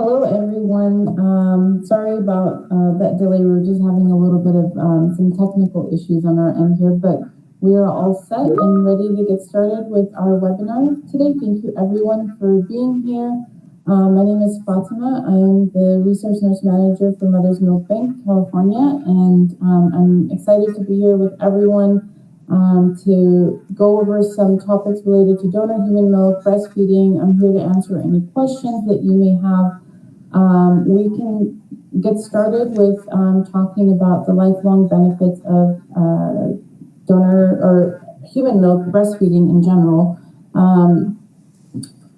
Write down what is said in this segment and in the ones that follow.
Hello, everyone. Sorry about that delay. We were just having a little bit of some technical issues on our end here, but we are all set and ready to get started with our webinar today. Thank you, everyone, for being here. My name is Fatima. I am the Resource Nurse Manager for Mother's Milk Bank, California, and I'm excited to be here with everyone to go over some topics related to donor human milk, breastfeeding. I'm here to answer any questions that you may have. We can get started with talking about the lifelong benefits of donor or human milk breastfeeding in general.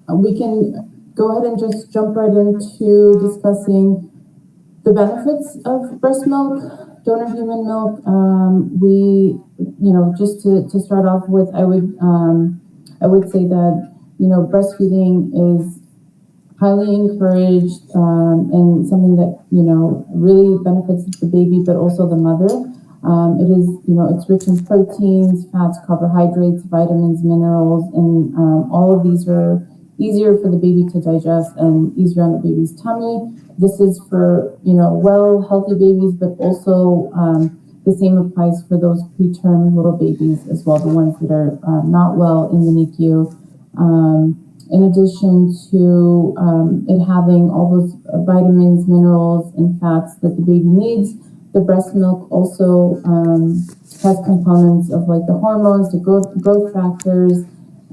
We can go ahead and just jump right into discussing the benefits of breast milk, donor human milk. Just to start off with, I would say that, breastfeeding is highly encouraged and something that, really benefits the baby, but also the mother. It is, it's rich in proteins, fats, carbohydrates, vitamins, minerals, and all of these are easier for the baby to digest and easier on the baby's tummy. This is for, healthy babies, but also the same applies for those preterm little babies as well, the ones that are not well in the NICU. In addition to it having all those vitamins, minerals, and fats that the baby needs, the breast milk also has components of like the hormones, the growth factors,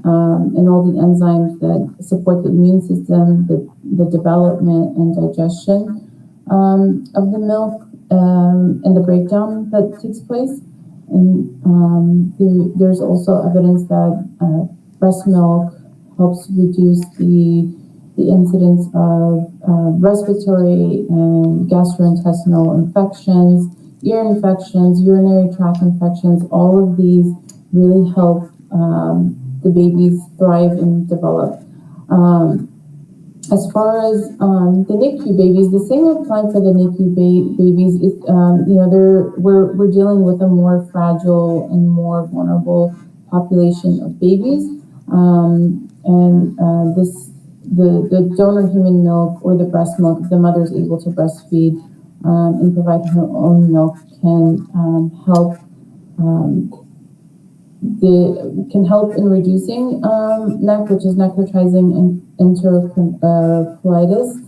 and all the enzymes that support the immune system, the development and digestion of the milk, and the breakdown that takes place. And there's also evidence that breast milk helps reduce the incidence of respiratory and gastrointestinal infections, ear infections, urinary tract infections. All of these really help the babies thrive and develop. As far as the NICU babies, the same applies for the NICU babies. We're dealing with a more fragile and more vulnerable population of babies, the donor human milk or the breast milk, if the mother is able to breastfeed and provide her own milk, can help in reducing NEC, which is necrotizing enterocolitis.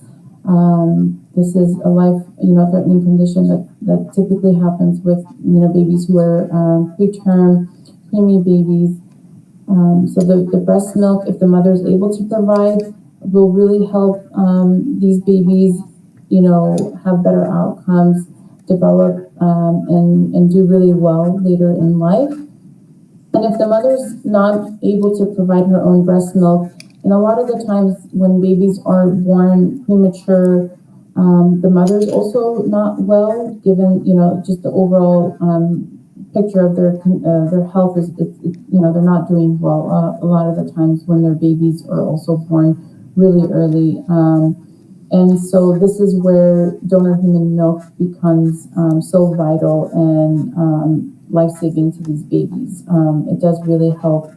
This is a life-threatening condition that typically happens with babies who are preterm, preemie babies. So the breast milk, if the mother is able to provide, will really help these babies, have better outcomes, develop and do really well later in life. And if the mother's not able to provide her own breast milk, and a lot of the times when babies are born premature, the mother's also not well, given, just the overall picture of their health is, they're not doing well a lot of the times when their babies are also born really early. And so this is where donor human milk becomes so vital and life-saving to these babies. It does really help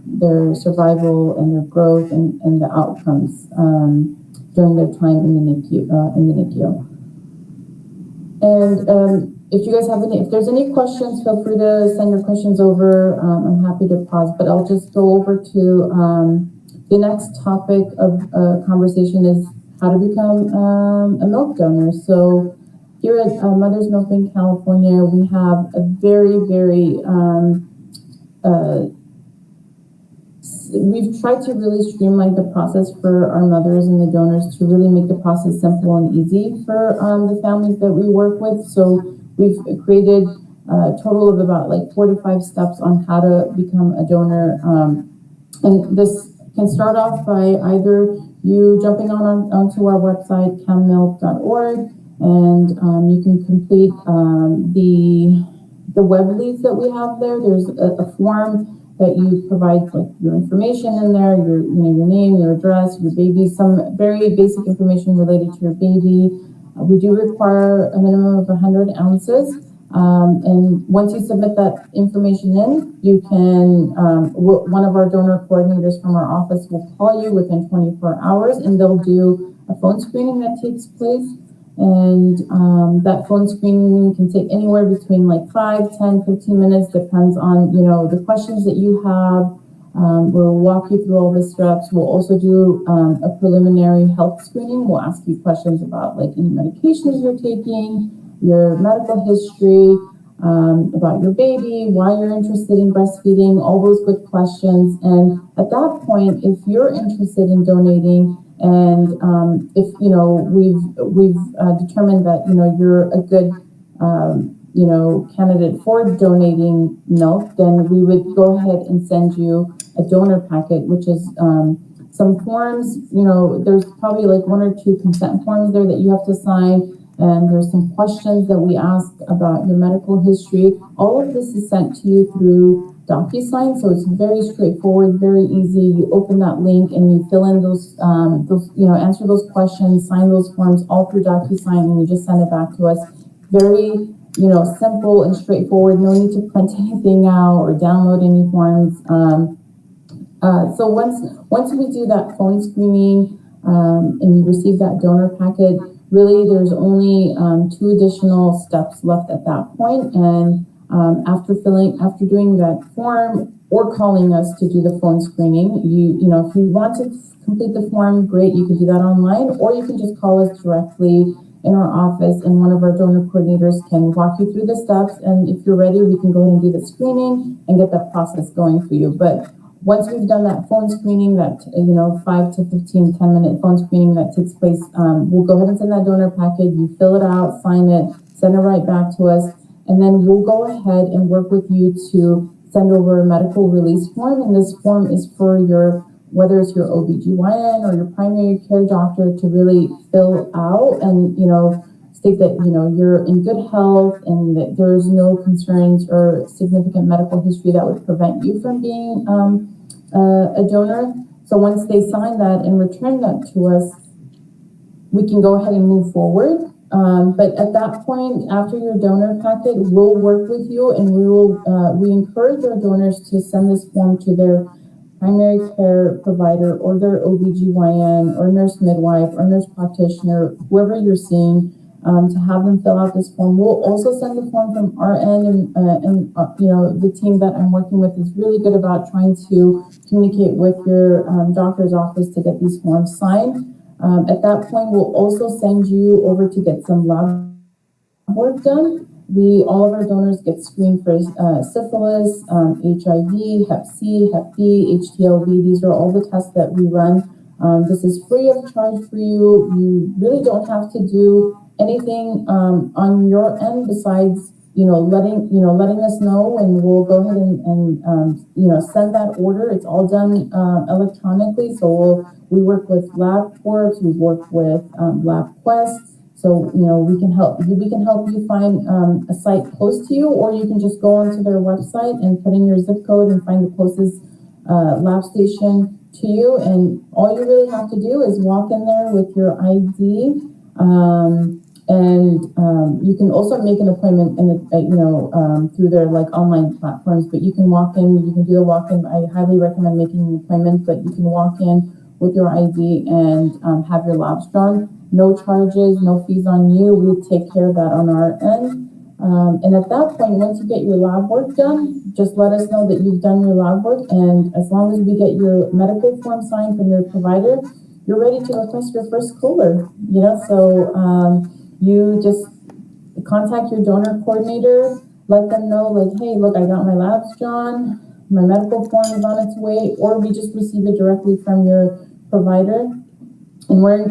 their survival and their growth and the outcomes during their time in the NICU. And if you guys have if there's any questions, feel free to send your questions over. I'm happy to pause, but I'll just go over to the next topic of conversation is how to become a milk donor. So here at Mother's Milk Bank, California, we have a very, very, we've tried to really streamline the process for our mothers and the donors to really make the process simple and easy for the families that we work with. So we've created a total of about 4 to 5 steps on how to become a donor. And this can start off by either you jumping onto our website, chemmilk.org, and you can complete the web leads that we have there. There's a form that you provide your information in there, your name, your address, your baby, some very basic information related to your baby. We do require a minimum of 100 ounces. And once you submit that information in, you can, one of our donor coordinators from our office will call you within 24 hours, and they'll do a phone screening that takes place. And that phone screening can take anywhere between like 5, 10, 15 minutes, depends on, the questions that you have. We'll walk you through all the steps. We'll also do a preliminary health screening. We'll ask you questions about like any medications you're taking, your medical history, about your baby, why you're interested in breastfeeding, all those good questions. And at that point, if you're interested in donating, and if we've determined that you're a good candidate for donating milk, then we would go ahead and send you a donor packet, which is some forms. There's probably like 1 or 2 consent forms there that you have to sign. And there's some questions that we ask about your medical history. All of this is sent to you through DocuSign, so it's very straightforward, very easy. You open that link and you fill in those answer those questions, sign those forms all through DocuSign, and you just send it back to us. Very, simple and straightforward. No need to print anything out or download any forms. So once we do that phone screening and you receive that donor packet, really there's only 2 additional steps left at that point. And after doing that form or calling us to do the phone screening, if you want to complete the form, great, you can do that online, or you can just call us directly in our office, and one of our donor coordinators can walk you through the steps. And if you're ready, we can go ahead and do the screening and get that process going for you. But once we've done that phone screening, that 5 to 15, 10-minute phone screening that takes place, we'll go ahead and send that donor packet. You fill it out, sign it, send it right back to us, and then we'll go ahead and work with you to send over a medical release form. And this form is for whether it's your OBGYN or your primary care doctor to really fill out and state that you're in good health and that there's no concerns or significant medical history that would prevent you from being a donor. So once they sign that and return that to us, we can go ahead and move forward. But at that point, after your donor packet, we'll work with you, and we encourage our donors to send this form to their primary care provider or their OBGYN or nurse midwife or nurse practitioner, whoever you're seeing, to have them fill out this form. We'll also send the form from our end, and the team that I'm working with is really good about trying to communicate with your doctor's office to get these forms signed. At that point, we'll also send you over to get some lab work done. All of our donors get screened for syphilis, HIV, Hep C, Hep B, HTLV. These are all the tests that we run. This is free of charge for you. You really don't have to do anything on your end besides letting us know, and we'll go ahead and send that order. It's all done electronically. So we work with LabCorp, we work with LabQuest. So we can help you find a site close to you, or you can just go onto their website and put in your zip code and find the closest lab station to you. And all you really have to do is walk in there with your ID. You can also make an appointment through their like online platforms, but you can walk in, you can do a walk-in. I highly recommend making an appointment, but you can walk in with your ID and have your labs drawn. No charges, no fees on you. We'll take care of that on our end. And at that point, once you get your lab work done, just let us know that you've done your lab work. And as long as we get your medical form signed from your provider, you're ready to request your first cooler. So you just contact your donor coordinator, let them know like, hey, look, I got my labs drawn, my medical form is on its way, or we just receive it directly from your provider. And we're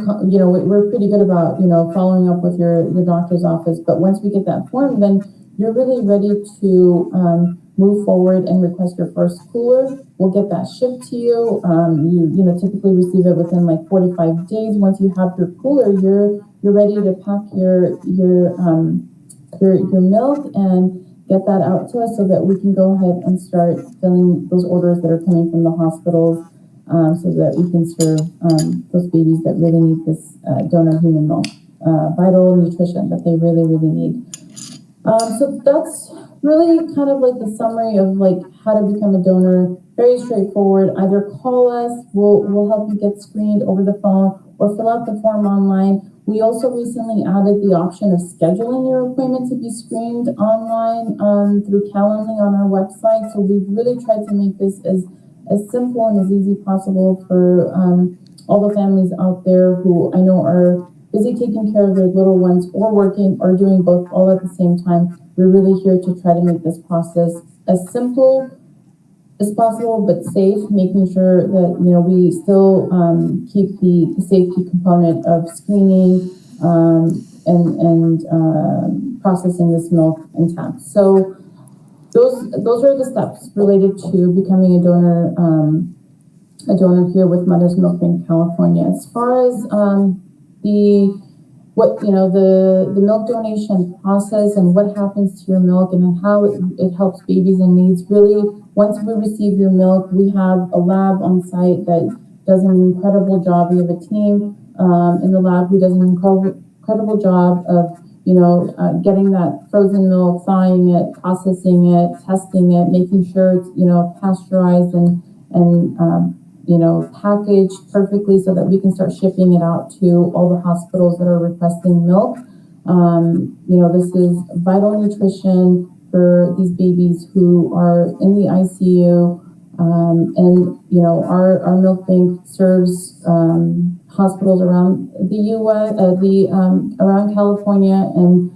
pretty good about, following up with your doctor's office. But once we get that form, then you're really ready to move forward and request your first cooler. We'll get that shipped to you. You typically receive it within like 45 days. Once you have your cooler, you're ready to pack your milk and get that out to us so that we can go ahead and start filling those orders that are coming from the hospitals. So that we can serve those babies that really need this donor human milk, vital nutrition that they really, really need. So that's really kind of like the summary of like how to become a donor. Very straightforward. Either call us, we'll help you get screened over the phone, or fill out the form online. We also recently added the option of scheduling your appointment to be screened online through Calendly on our website. So we've really tried to make this as simple and as easy possible for all the families out there who I know are busy taking care of their little ones or working or doing both all at the same time. We're really here to try to make this process as simple as possible, but safe, making sure that, we still keep the safety component of screening and processing this milk intact. So those are the steps related to becoming a donor here with Mother's Milk Bank California. As far as the milk donation process and what happens to your milk and how it helps babies in needs. Really, once we receive your milk, we have a lab on site that does an incredible job. We have a team in the lab who does an incredible job of getting that frozen milk, thawing it, processing it, testing it, making sure it's pasteurized and packaged perfectly so that we can start shipping it out to all the hospitals that are requesting milk. This is vital nutrition for these babies who are in the ICU. Our milk bank serves hospitals around the U.S., around California, and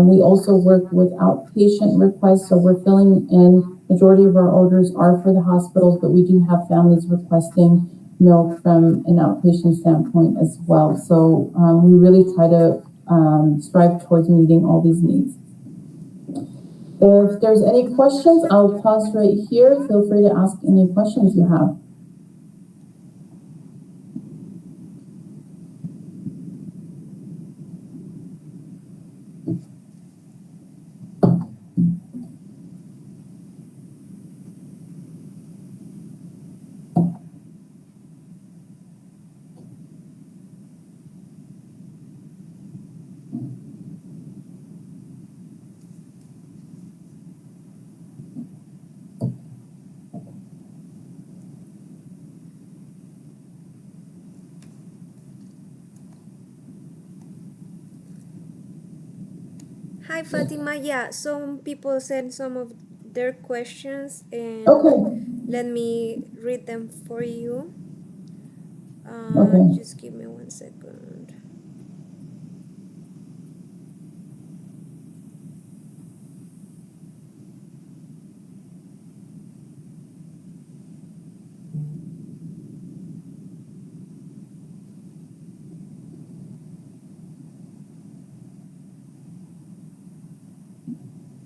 we also work with outpatient requests. So we're filling in. Majority of our orders are for the hospitals, but we do have families requesting milk from an outpatient standpoint as well. So we really try to strive towards meeting all these needs. If there's any questions, I'll pause right here. Feel free to ask any questions you have. Hi, Fatima. Yeah, some people sent some of their questions, and let me read them for you. Just give me 1 second.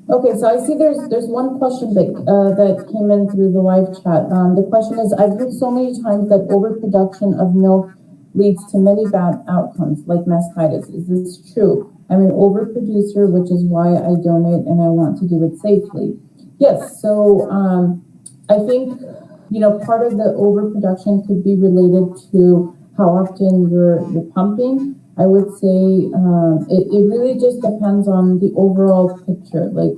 Okay, so I see there's one question that came in through the live chat. The question is, I've heard so many times that overproduction of milk leads to many bad outcomes, like mastitis. Is this true? I'm an overproducer, which is why I donate and I want to do it safely. Yes, so I think, part of the overproduction could be related to how often you're pumping. I would say it really just depends on the overall picture. Like,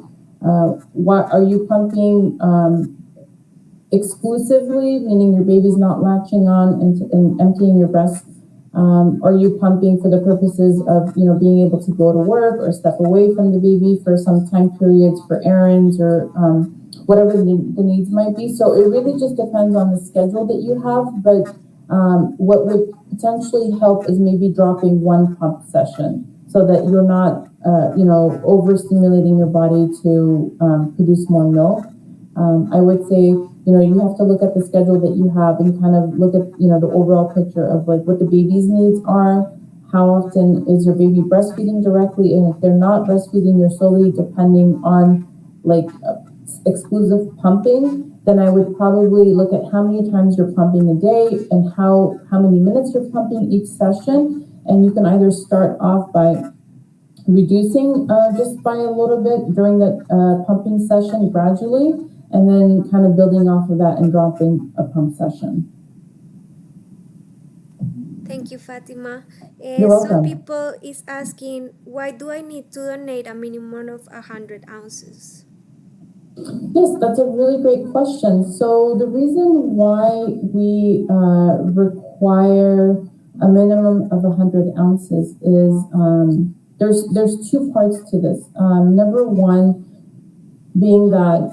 what are you pumping exclusively, meaning your baby's not latching on and emptying your breast? Are you pumping for the purposes of being able to go to work or step away from the baby for some time periods for errands or whatever the needs might be? So it really just depends on the schedule that you have, but what would potentially help is maybe dropping one pump session so that you're not, overstimulating your body to produce more milk. I would say, you have to look at the schedule that you have and kind of look at, the overall picture of like what the baby's needs are. How often is your baby breastfeeding directly? And if they're not breastfeeding, you're solely depending on like exclusive pumping, then I would probably look at how many times you're pumping a day and how many minutes you're pumping each session. And you can either start off by reducing just by a little bit during the pumping session gradually, and then kind of building off of that and dropping a pump session. Thank you, Fatima. You're welcome. Some people is asking, why do I need to donate a minimum of 100 ounces? Yes, that's a really great question. So the reason why we require a minimum of 100 ounces is there's two parts to this. Number one being that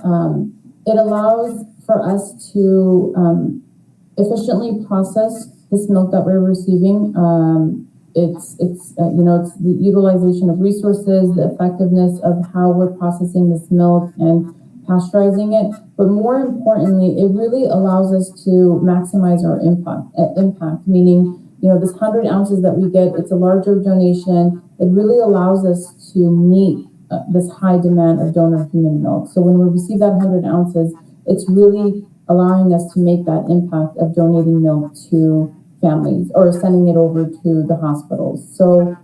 it allows for us to efficiently process this milk that we're receiving. It's the utilization of resources, the effectiveness of how we're processing this milk and pasteurizing it. But more importantly, it really allows us to maximize our impact, meaning, this 100 ounces that we get, it's a larger donation. It really allows us to meet this high demand of donor human milk. So when we receive that 100 ounces, it's really allowing us to make that impact of donating milk to families or sending it over to the hospitals. So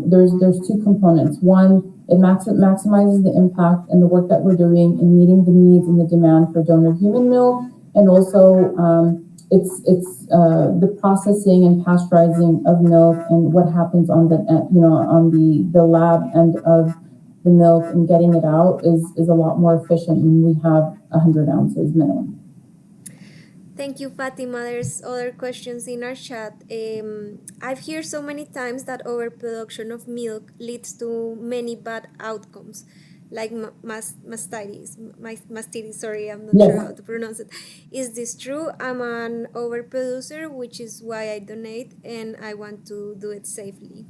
there's two components. One, it maximizes the impact and the work that we're doing in meeting the needs and the demand for donor human milk, and also it's the processing and pasteurizing of milk and what happens on the lab end of the milk and getting it out is a lot more efficient when we have 100 ounces minimum. Thank you, Fatima. There's other questions in our chat. I've heard so many times that overproduction of milk leads to many bad outcomes, like mastitis. Sorry, I'm not sure how to pronounce it. Is this true? I'm an overproducer, which is why I donate, and I want to do it safely.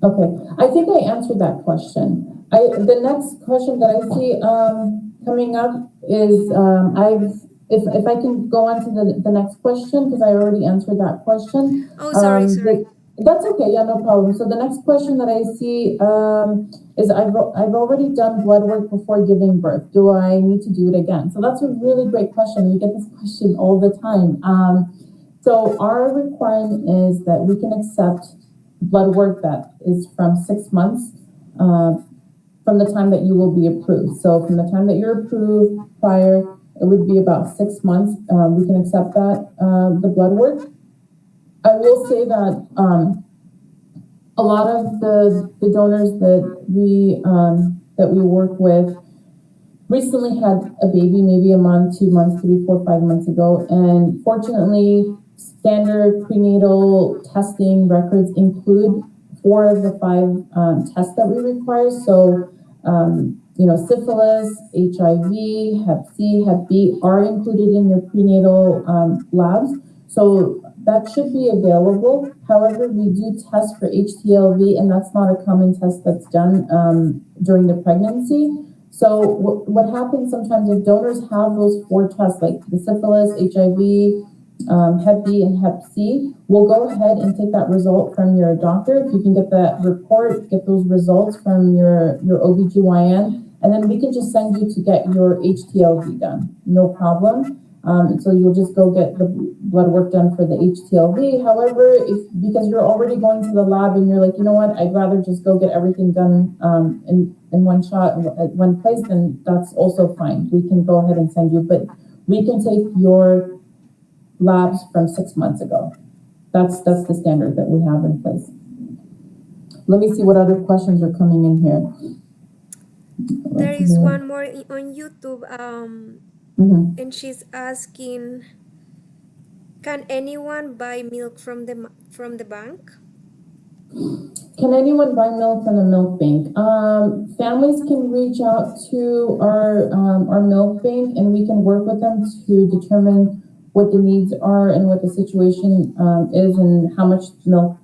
Okay, I think I answered that question. The next question that I see coming up is if I can go on to the next question, because I already answered that question. Oh, sorry. That's okay, yeah, no problem. So the next question that I see is I've already done blood work before giving birth. Do I need to do it again? So that's a really great question. We get this question all the time. So our requirement is that we can accept blood work that is from 6 months from the time that you will be approved. So from the time that you're approved prior, it would be about 6 months. We can accept that, the blood work. I will say that a lot of the donors that we work with recently had a baby, maybe a month, 2 months, 3, 4, 5 months ago. And fortunately, standard prenatal testing records include 4 of the 5 tests that we require. So, syphilis, HIV, Hep C, Hep B are included in your prenatal labs. So that should be available. However, we do test for HTLV, and that's not a common test that's done during the pregnancy. So what happens sometimes if donors have those 4 tests, like the syphilis, HIV, Hep B, and Hep C, we'll go ahead and take that result from your doctor. If you can get that report, get those results from your OBGYN, and then we can just send you to get your HTLV done. No problem. So you'll just go get the blood work done for the HTLV. However, because you're already going to the lab and you're like, you know what, I'd rather just go get everything done in one shot at one place, then that's also fine. We can go ahead and send you, but we can take your labs from 6 months ago. That's the standard that we have in place. Let me see what other questions are coming in here. There is one more on YouTube. And she's asking, can anyone buy milk from the bank? Can anyone buy milk from the milk bank? Families can reach out to our milk bank, and we can work with them to determine what the needs are and what the situation is and how much milk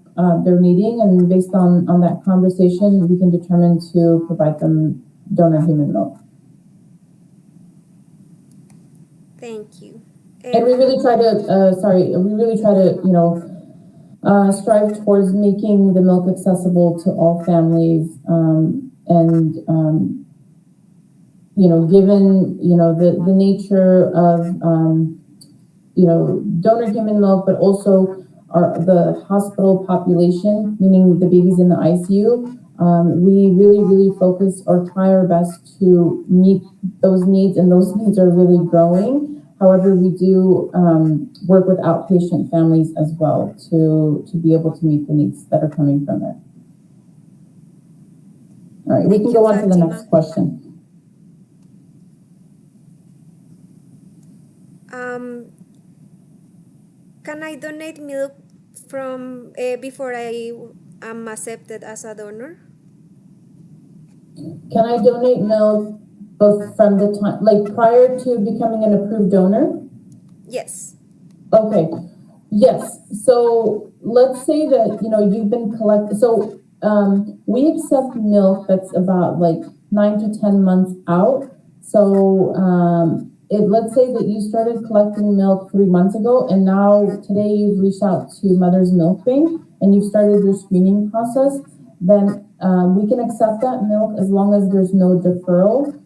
they're needing. And based on that conversation, we can determine to provide them donor human milk. Thank you. And we really try to, strive towards making the milk accessible to all families. Given, the nature of, donor human milk, but also the hospital population, meaning the babies in the ICU, we really focus or try our best to meet those needs, and those needs are really growing. However, we do work with outpatient families as well to be able to meet the needs that are coming from it. All right, we can go on to the next question. Can I donate milk from before I am accepted as a donor? Can I donate milk both from the time, like prior to becoming an approved donor? Yes. Okay, yes, so let's say that, you've been we accept milk that's about like 9 to 10 months out. So, let's say that you started collecting milk 3 months ago, and now today you've reached out to Mother's Milk Bank and you've started your screening process, then, we can accept that milk as long as there's no deferral.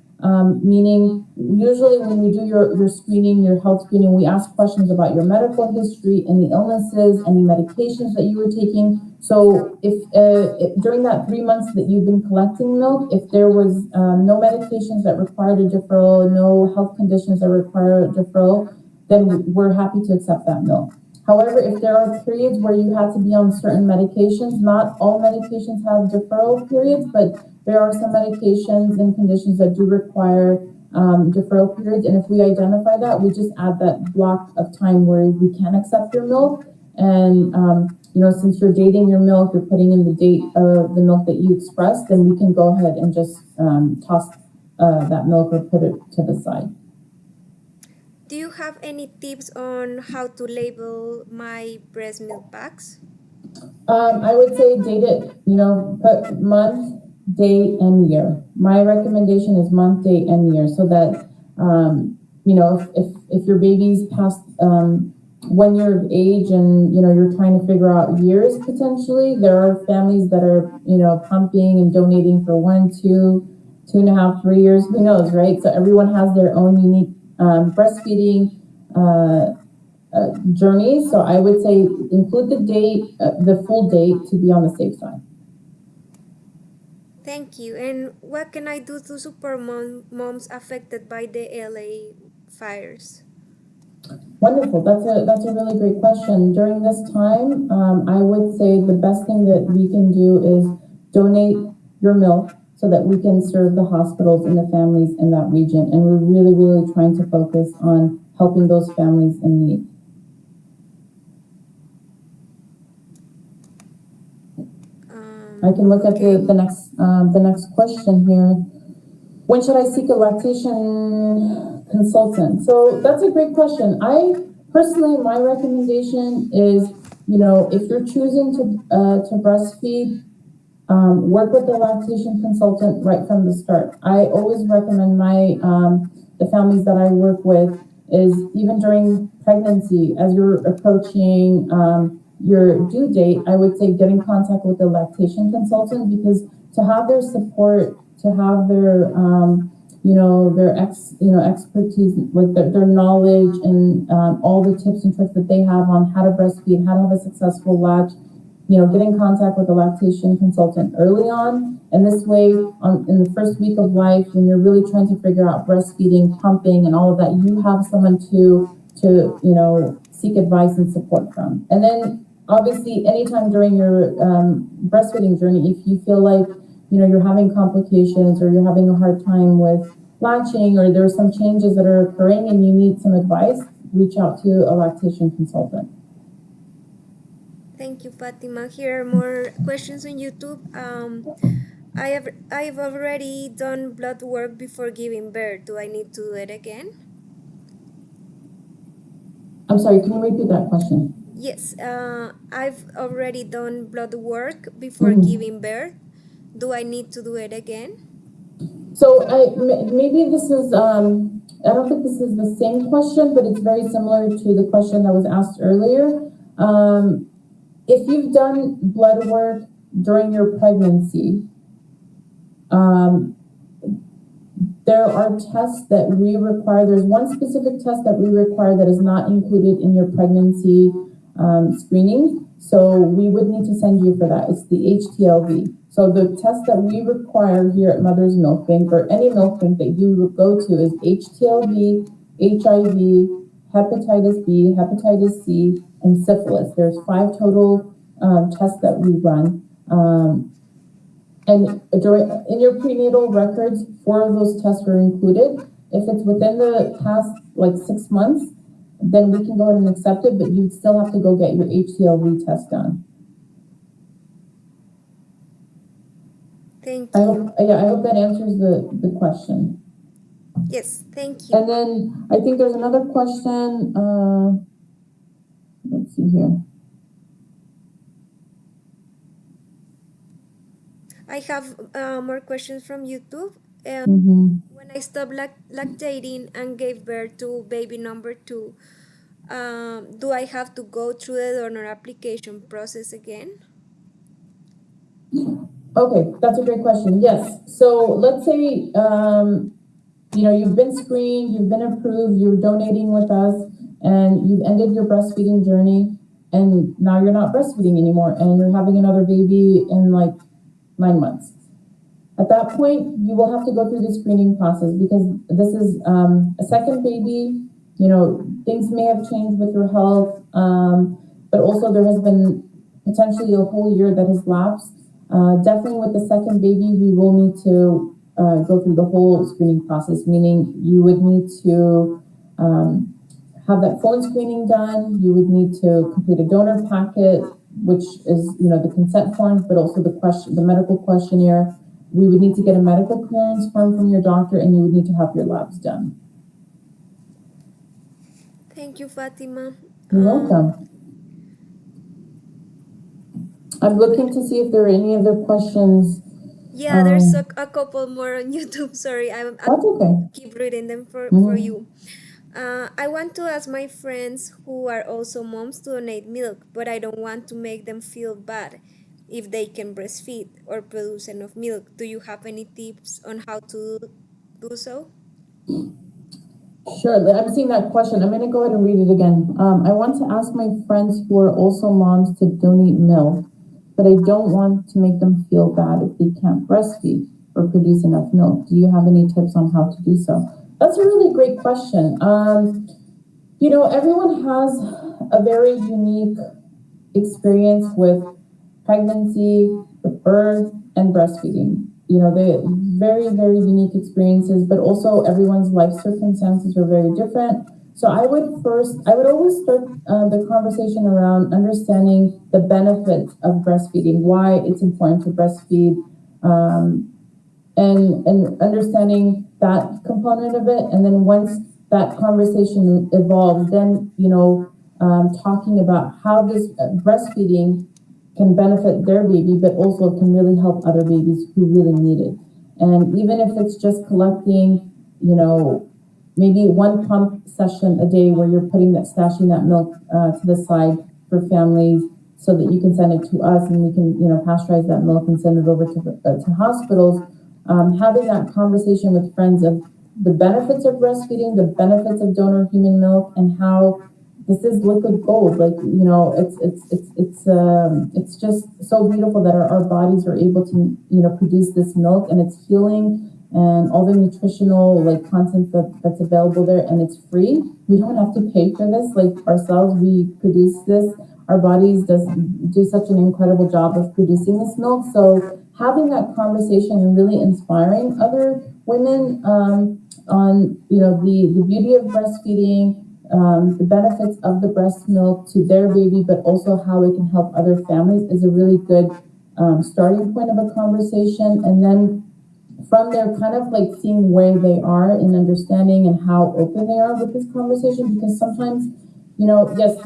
Meaning, usually when we do your screening, your health screening, we ask questions about your medical history, any illnesses, any medications that you were taking. So if during that 3 months that you've been collecting milk, if there was no medications that required a deferral, no health conditions that require a deferral, then we're happy to accept that milk. However, if there are periods where you had to be on certain medications, not all medications have deferral periods, but there are some medications and conditions that do require deferral periods. And if we identify that, we just add that block of time where we can accept your milk. And, since you're dating your milk, you're putting in the date of the milk that you expressed, then we can go ahead and just toss that milk or put it to the side. Do you have any tips on how to label my breast milk packs? I would say date it, put month, date, and year. My recommendation is month, date, and year, so that, if your baby's past 1 year of age and, you're trying to figure out years potentially, there are families that are, pumping and donating for 1, 2, 2.5, 3 years, who knows, right? So everyone has their own unique breastfeeding journey. So I would say include the date, the full date, to be on the safe side. Thank you. And what can I do to support moms affected by the LA fires? Wonderful. That's a really great question. During this time, I would say the best thing that we can do is donate your milk so that we can serve the hospitals and the families in that region. And we're really, really trying to focus on helping those families in need. I can look at the next question here. When should I seek a lactation consultant? So that's a great question. My recommendation is, if you're choosing to breastfeed, work with the lactation consultant right from the start. I always recommend the families that I work with is even during pregnancy, as you're approaching your due date, I would say get in contact with the lactation consultant, because to have their support, to have their expertise, like their knowledge and all the tips and tricks that they have on how to breastfeed, how to have a successful latch, get in contact with a lactation consultant early on. And this way, in the first week of life, when you're really trying to figure out breastfeeding, pumping, and all of that, you have someone to seek advice and support from. And then, obviously, anytime during your breastfeeding journey, if you feel like you're having complications or you're having a hard time with latching, or there's some changes that are occurring and you need some advice, reach out to a lactation consultant. Thank you, Fatima. Here are more questions on YouTube. I've already done blood work before giving birth. Do I need to do it again? I'm sorry, can you repeat that question? Yes, I've already done blood work before giving birth. Do I need to do it again? So maybe this is, I don't think this is the same question, but it's very similar to the question that was asked earlier. If you've done blood work during your pregnancy, there are tests that we require. There's one specific test that we require that is not included in your pregnancy screening. So we would need to send you for that. It's the HTLV. So the test that we require here at Mother's Milk Bank, or any milk bank that you would go to, is HTLV, HIV, hepatitis B, hepatitis C, and syphilis. There's 5 total tests that we run. And in your prenatal records, 4 of those tests are included. If it's within the past 6 months, then we can go ahead and accept it, but you'd still have to go get your HCLV test done. Thank I you. hope, yeah, I hope that answers the question. Yes, thank you. And then I think there's another question, let's see here. I have more questions from YouTube. When I stopped lactating and gave birth to baby number 2, do I have to go through the donor application process again? Okay, that's a great question. Yes. So let's say, you've been screened, you've been approved, you're donating with us, and you've ended your breastfeeding journey, and now you're not breastfeeding anymore, and you're having another baby in like 9 months. At that point, you will have to go through the screening process because this is a second baby. Things may have changed with your health, but also there has been potentially a whole year that has lapsed. Definitely with the second baby, we will need to go through the whole screening process, meaning you would need to have that phone screening done. You would need to complete a donor packet, which is, the consent forms, but also the medical questionnaire. We would need to get a medical clearance form from your doctor, and you would need to have your labs done. Thank you, Fatima. You're welcome. I'm looking to see if there are any other questions. Yeah, there's a couple more on YouTube. Sorry, That's okay. keep reading them for you. I want to ask my friends who are also moms to donate milk, but I don't want to make them feel bad if they can breastfeed or produce enough milk. Do you have any tips on how to do so? Sure, I'm seeing that question. I'm going to go ahead and read it again. I want to ask my friends who are also moms to donate milk, but I don't want to make them feel bad if they can't breastfeed or produce enough milk. Do you have any tips on how to do so? That's a really great question. Everyone has a very unique experience with pregnancy, with birth, and breastfeeding. They very, very unique experiences, but also everyone's life circumstances are very different. So I would always start the conversation around understanding the benefits of breastfeeding, why it's important to breastfeed, and understanding that component of it. And then once that conversation evolves, then, talking about how this breastfeeding can benefit their baby, but also can really help other babies who really need it. And even if it's just collecting, maybe one pump session a day where you're stashing that milk to the side for families so that you can send it to us and we can, pasteurize that milk and send it over to hospitals. Having that conversation with friends of the benefits of breastfeeding, the benefits of donor human milk, and how this is liquid gold. Like, it's just so beautiful that our bodies are able to, produce this milk, and it's healing, and all the nutritional content that's available there, and it's free. We don't have to pay for this. Like ourselves, we produce this. Our bodies do such an incredible job of producing this milk. So having that conversation and really inspiring other women on the beauty of breastfeeding, the benefits of the breast milk to their baby, but also how it can help other families is a really good starting point of a conversation. And then from there, kind of seeing where they are in understanding and how open they are with this conversation, because sometimes, yes,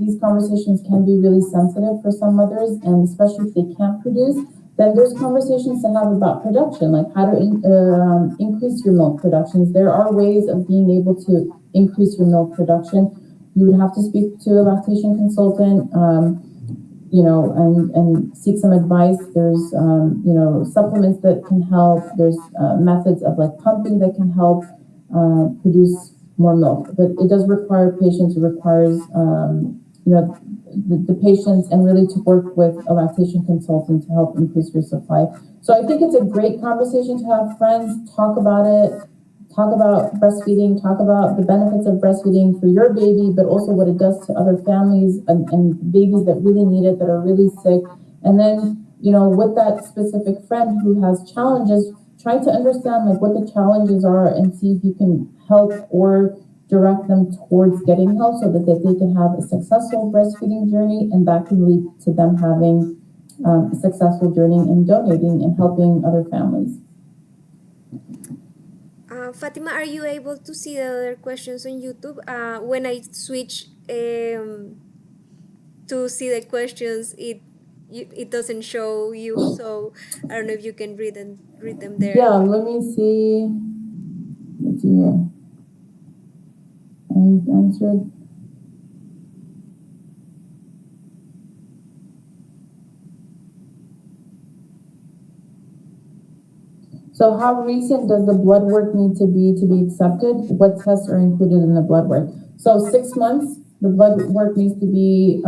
these conversations can be really sensitive for some mothers, and especially if they can't produce. Then there's conversations to have about production, like how to increase your milk productions. There are ways of being able to increase your milk production. You would have to speak to a lactation consultant, and seek some advice. There's, supplements that can help. There's methods of pumping that can help produce more milk. But it does require patience. It requires, the patience, and really to work with a lactation consultant to help increase your supply. So I think it's a great conversation to have friends talk about it, talk about breastfeeding, talk about the benefits of breastfeeding for your baby, but also what it does to other families and babies that really need it, that are really sick. And then, with that specific friend who has challenges, try to understand what the challenges are and see if you can help or direct them towards getting help so that they can have a successful breastfeeding journey, and that can lead to them having a successful journey in donating and helping other families. Fatima, are you able to see the other questions on YouTube? When I switch to see the questions, it doesn't show you, so I don't know if you can read them there. Yeah, let me see. Let's see here. I've answered. So how recent does the blood work need to be accepted? What tests are included in the blood work? So 6 months, the blood work needs to be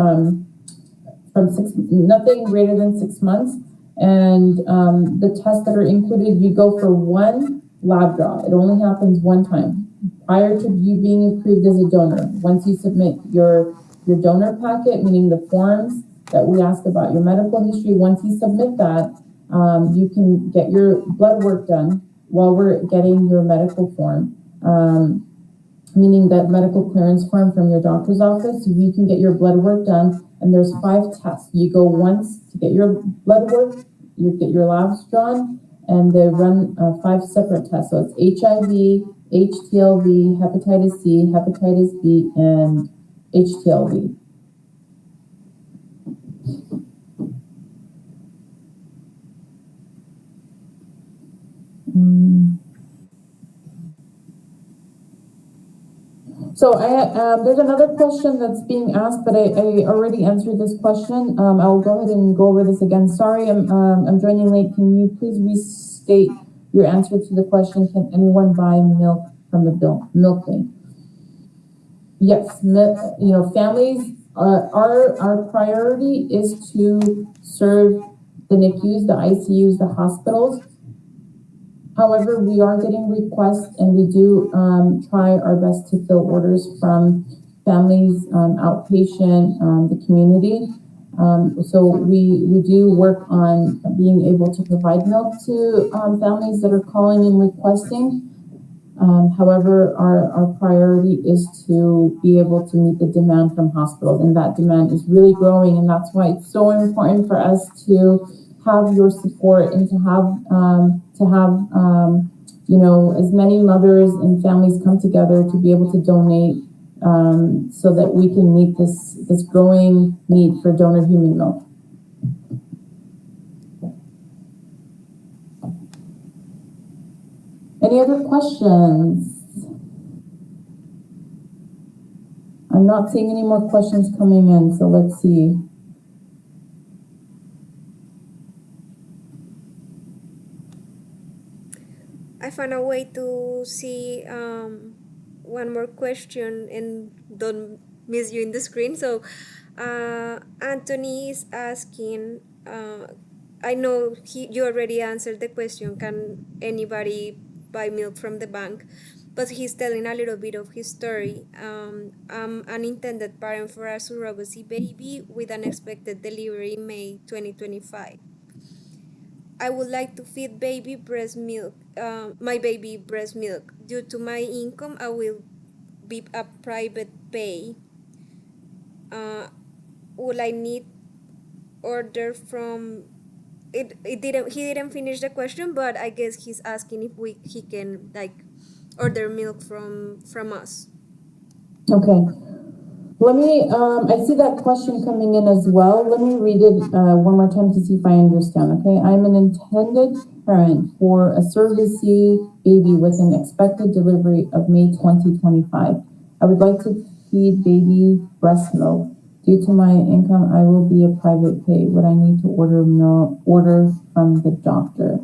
nothing greater than 6 months. And the tests that are included, you go for one lab draw. It only happens one time prior to you being approved as a donor. Once you submit your donor packet, meaning the forms that we ask about your medical history, once you submit that, you can get your blood work done while we're getting your medical form, meaning that medical clearance form from your doctor's office. You can get your blood work done, and there's 5 tests. You go once to get your blood work, you get your labs drawn, and they run 5 separate tests. So it's HIV, HTLV, hepatitis C, hepatitis B, and HTLV. So there's another question that's being asked, but I already answered this question. I'll go ahead and go over this again. Sorry, I'm joining late. Can you please restate your answer to the question? Can anyone buy milk from the milk bank? Yes, families. Our priority is to serve the NICUs, the ICUs, the hospitals. However, we are getting requests, and we do try our best to fill orders from families, outpatient, the community. So we do work on being able to provide milk to families that are calling and requesting. However, our priority is to be able to meet the demand from hospitals, and that demand is really growing, and that's why it's so important for us to have your support and to have as many mothers and families come together to be able to donate, so that we can meet this growing need for donor human milk. Any other questions? I'm not seeing any more questions coming in, so let's see. I found a way to see one more question and don't miss you in the screen. So Anthony is asking, I know you already answered the question, can anybody buy milk from the bank? But he's telling a little bit of his story. I'm an intended parent for a surrogacy baby with an expected delivery in May 2025. I would like to feed baby breast milk, my baby breast milk. Due to my income, I will be a private pay. Will I need order from it? He didn't finish the question, but I guess he's asking if he can order milk from us. Okay. Let me, I see that question coming in as well. Let me read it one more time to see if I understand, okay? I'm an intended parent for a surrogacy baby with an expected delivery of May 2025. I would like to feed baby breast milk. Due to my income, I will be a private pay. Would I need to order from the doctor?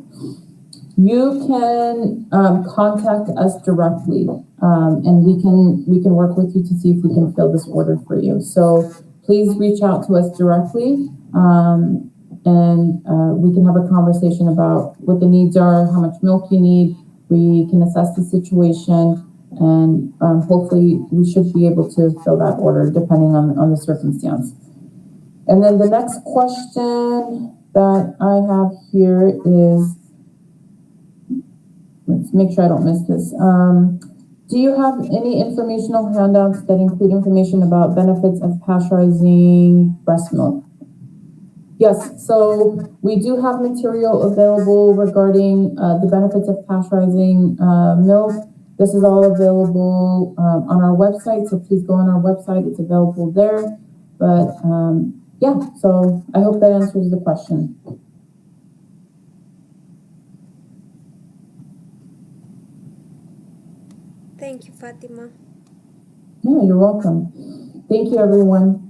You can contact us directly, and we can work with you to see if we can fill this order for you. So please reach out to us directly, and we can have a conversation about what the needs are, how much milk you need. We can assess the situation, and hopefully we should be able to fill that order depending on the circumstance. And then the next question that I have here is, let's make sure I don't miss this. Do you have any informational handouts that include information about benefits of pasteurizing breast milk? Yes, so we do have material available regarding the benefits of pasteurizing milk. This is all available on our website, so please go on our website. It's available there. But yeah, so I hope that answers the question. Thank you, Fatima. Yeah, you're welcome. Thank you, everyone.